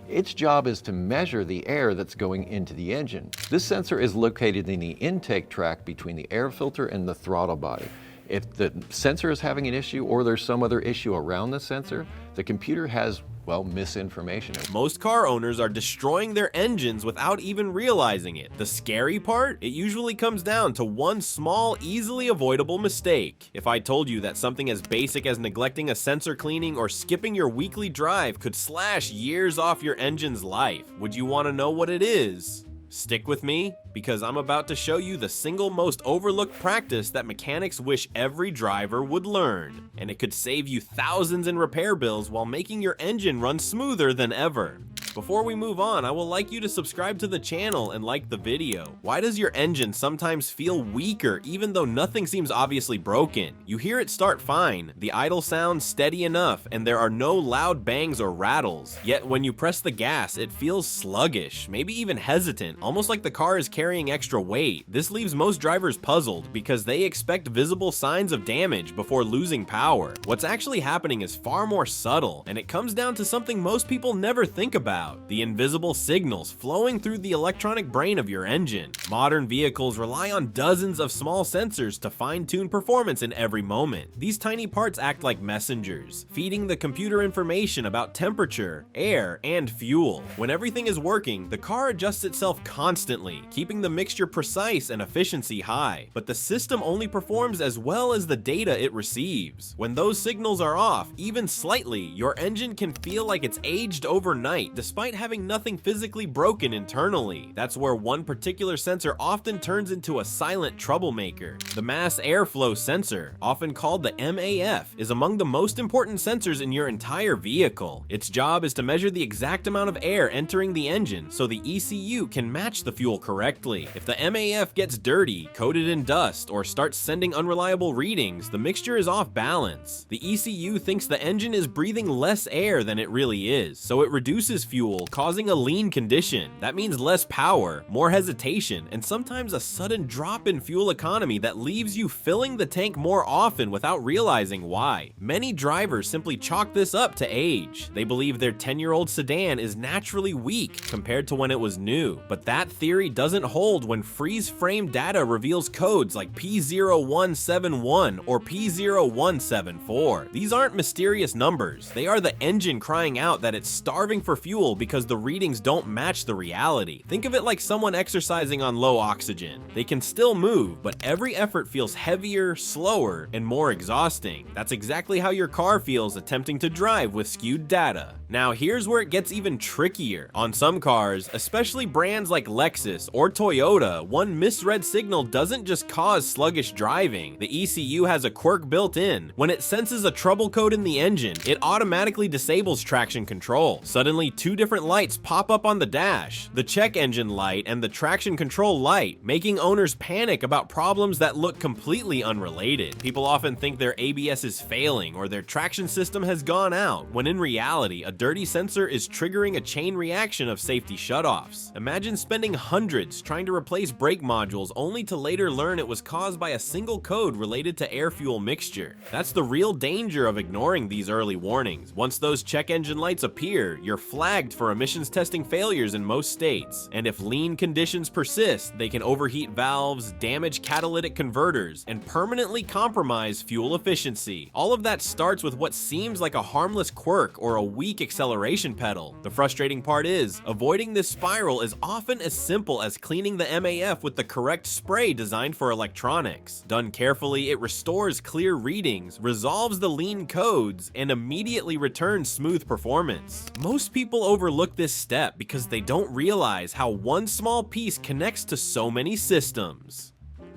Its job is to measure the air that's going into the engine. This sensor is located in the intake tract between the air filter and the throttle body. If the sensor is having an issue or there's some other issue around the sensor, the computer has, well, misinformation. Most car owners are destroying their engines without even realizing it. The scary part? It usually comes down to one small, easily avoidable mistake. If I told you that something as basic as neglecting a sensor cleaning or skipping your weekly drive could slash years off your engine's life, would you want to know what it is? Stick with me, because I'm about to show you the single most overlooked practice that mechanics wish every driver would learn, and it could save you thousands in repair bills while making your engine run smoother than ever. Before we move on, I would like you to subscribe to the channel and like the video. Why does your engine sometimes feel weaker even though nothing seems obviously broken? You hear it start fine, the idle sounds steady enough, and there are no loud bangs or rattles. Yet when you press the gas, it feels sluggish, maybe even hesitant, almost like the car is carrying extra weight. This leaves most drivers puzzled because they expect visible signs of damage before losing power. What's actually happening is far more subtle, and it comes down to something most people never think about: the invisible signals flowing through the electronic brain of your engine. Modern vehicles rely on dozens of small sensors to fine-tune performance in every moment. These tiny parts act like messengers, feeding the computer information about temperature, air, and fuel. When everything is working, the car adjusts itself constantly, keeping the mixture precise and efficiency high. But the system only performs as well as the data it receives. When those signals are off, even slightly, your engine can feel like it's aged overnight, despite having nothing physically broken internally. That's where one particular sensor often turns into a silent troublemaker. The mass airflow sensor, often called the MAF, is among the most important sensors in your entire vehicle. Its job is to measure the exact amount of air entering the engine so the ECU can match the fuel correctly. If the MAF gets dirty, coated in dust, or starts sending unreliable readings, the mixture is off balance. The ECU thinks the engine is breathing less air than it really is, so it reduces fuel, causing a lean condition. That means less power, more hesitation, and sometimes a sudden drop in fuel economy that leaves you filling the tank more often without realizing why. Many drivers simply chalk this up to age. They believe their 10-year-old sedan is naturally weak compared to when it was new, but that theory doesn't hold when freeze-frame data reveals codes like P0171 or P0174. These aren't mysterious numbers. They are the engine crying out that it's starving for fuel because the readings don't match the reality. Think of it like someone exercising on low oxygen. They can still move, but every effort feels heavier, slower, and more exhausting. That's exactly how your car feels attempting to drive with skewed data. Now here's where it gets even trickier. On some cars, especially brands like Lexus or Toyota, one misread signal doesn't just cause sluggish driving. The ECU has a quirk built in. When it senses a trouble code in the engine, it automatically disables traction control. Suddenly, two different lights pop up on the dash: the check engine light and the traction control light, making owners panic about problems that look completely unrelated. People often think their ABS is failing or their traction system has gone out, when in reality, a dirty sensor is triggering a chain reaction of safety shutoffs. Imagine spending hundreds trying to replace brake modules only to later learn it was caused by a single code related to air-fuel mixture. That's the real danger of ignoring these early warnings. Once those check engine lights appear, you're flagged for emissions testing failures in most states. And if lean conditions persist, they can overheat valves, damage catalytic converters, and permanently compromise fuel efficiency. All of that starts with what seems like a harmless quirk or a weak acceleration pedal. The frustrating part is, avoiding this spiral is often as simple as cleaning the MAF with the correct spray designed for electronics. Done carefully, it restores clear readings, resolves the lean codes, and immediately returns smooth performance. Most people overlook this step because they don't realize how one small piece connects to so many systems.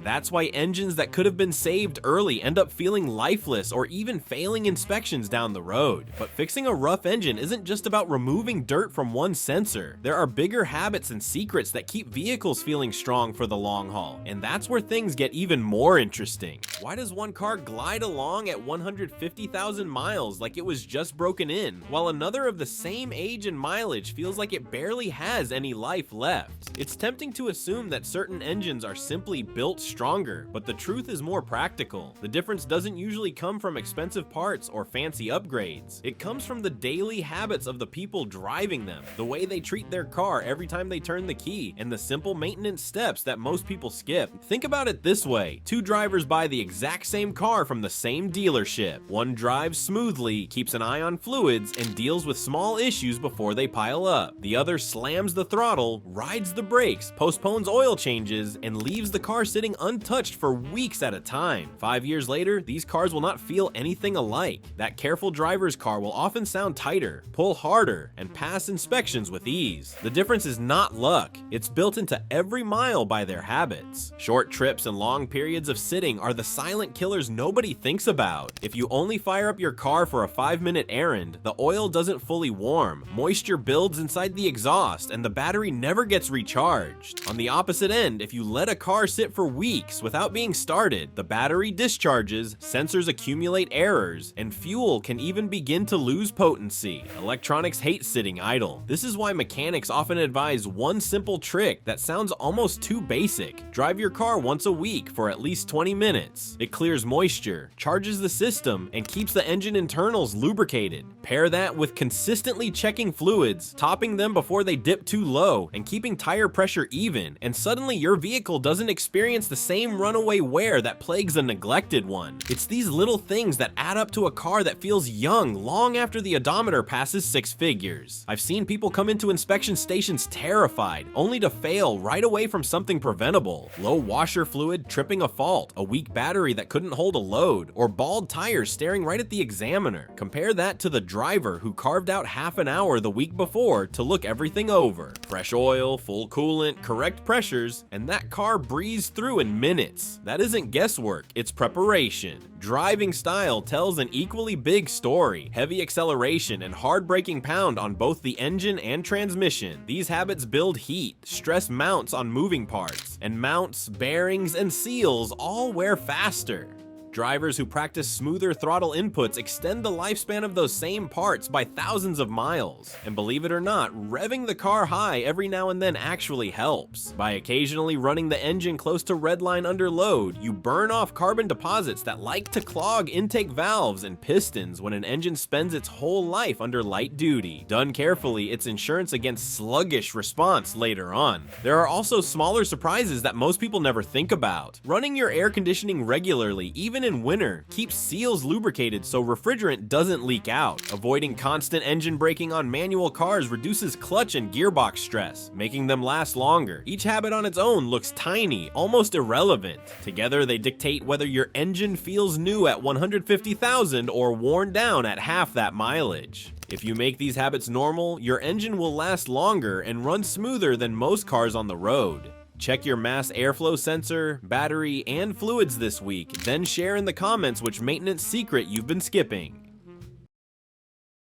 That's why engines that could have been saved early end up feeling lifeless or even failing inspections down the road. But fixing a rough engine isn't just about removing dirt from one sensor. There are bigger habits and secrets that keep vehicles feeling strong for the long haul, and that's where things get even more interesting. Why does one car glide along at 150,000 miles like it was just broken in, while another of the same age and mileage feels like it barely has any life left? It's tempting to assume that certain engines are simply built stronger, but the truth is more practical. The difference doesn't usually come from expensive parts or fancy upgrades. It comes from the daily habits of the people driving them, the way they treat their car every time they turn the key, and the simple maintenance steps that most people skip. Think about it this way: two drivers buy the exact same car from the same dealership. One drives smoothly, keeps an eye on fluids, and deals with small issues before they pile up. The other slams the throttle, rides the brakes, postpones oil changes, and leaves the car sitting untouched for weeks at a time. 5 years later, these cars will not feel anything alike. That careful driver's car will often sound tighter, pull harder, and pass inspections with ease. The difference is not luck. It's built into every mile by their habits. Short trips and long periods of sitting are the silent killers nobody thinks about. If you only fire up your car for a 5-minute errand, the oil doesn't fully warm, moisture builds inside the exhaust, and the battery never gets recharged. On the opposite end, if you let a car sit for weeks without being started, the battery discharges, sensors accumulate errors, and fuel can even begin to lose potency. Electronics hate sitting idle. This is why mechanics often advise one simple trick that sounds almost too basic. Drive your car once a week for at least 20 minutes. It clears moisture, charges the system, and keeps the engine internals lubricated. Pair that with consistently checking fluids, topping them before they dip too low, and keeping tire pressure even, and suddenly your vehicle doesn't experience the same runaway wear that plagues a neglected one. It's these little things that add up to a car that feels young long after the odometer passes 6 figures. I've seen people come into inspection stations terrified, only to fail right away from something preventable. Low washer fluid tripping a fault, a weak battery that couldn't hold a load, or bald tires staring right at the examiner. Compare that to the driver who carved out half an hour the week before to look everything over. Fresh oil, full coolant, correct pressures, and that car breezed through in minutes. That isn't guesswork, it's preparation. Driving style tells an equally big story. Heavy acceleration and hard braking pound on both the engine and transmission. These habits build heat, stress mounts on moving parts, and mounts, bearings, and seals all wear faster. Drivers who practice smoother throttle inputs extend the lifespan of those same parts by thousands of miles. And believe it or not, revving the car high every now and then actually helps. By occasionally running the engine close to redline under load, you burn off carbon deposits that like to clog intake valves and pistons when an engine spends its whole life under light duty. Done carefully, it's insurance against sluggish response later on. There are also smaller surprises that most people never think about. Running your air conditioning regularly, even in winter, keeps seals lubricated so refrigerant doesn't leak out. Avoiding constant engine braking on manual cars reduces clutch and gearbox stress, making them last longer. Each habit on its own looks tiny, almost irrelevant. Together, they dictate whether your engine feels new at 150,000 or worn down at half that mileage. If you make these habits normal, your engine will last longer and run smoother than most cars on the road. Check your mass airflow sensor, battery, and fluids this week, then share in the comments which maintenance secret you've been skipping.